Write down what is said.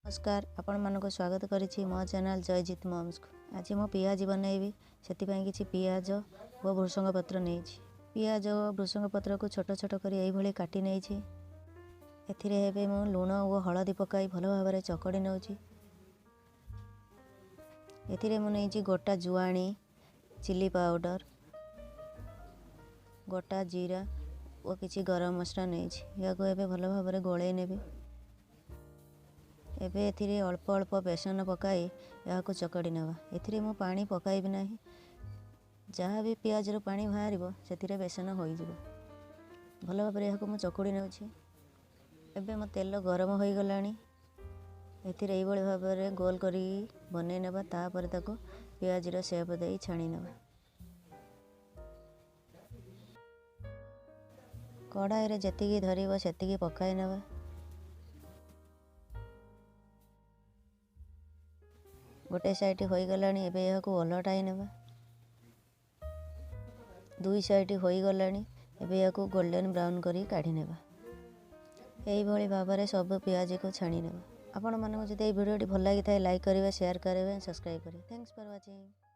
नमस्कार आपण मानक स्वागत करिछि मो चैनल जयजीत मम्स को। आज मो पियाज बनैबी से किछि पियाज और भृषंग पत्र नहीं। पियाज और भृषंग पत्र को छोट छोट कर ये काटी नहीं। एथिरे मु लुण और हलदी पकाई भल भाव में चकड़ी नौची। एथिरे मु नहीं गोटा जुआणी, चिली पाउडर, गोटा जीरा और किछि गरम मसला नहीं। या भल भाव में गोले नेबी। एबे एथिरे अल्प अल्प बेसन पकाई या चकड़ी नेबा। एथिरे मु पानी पकाइबी नाही। जहाँ भी पियाज रो पानी बाहर से बेसन हो भल भाव में मु चकुड़ी नेउछि। एबे मो तेल गरम हो गलानी। एथिरे एई भाव में गोल करी बनै नेबा। तापर ताको पियाज रो शेप दे छाणी नेबा। कढ़ाई रे जतिकी धरिबो सेतिकी पकाई नेबा। गोटे साइड हो गलानी। एबे यहाको ओलटाई नेबा। दुई साइड हो गलानी। एबे यहाको गोल्डन ब्राउन करी काढ़ी नेबा। एई भली भाव में सब पियाज को छाणी नेबा। आपण मानको जदि एई वीडियोटी भल लागि थाए लाइक करिवे, शेयर करिवे, सब्सक्राइब करिवे। Thanks for watching.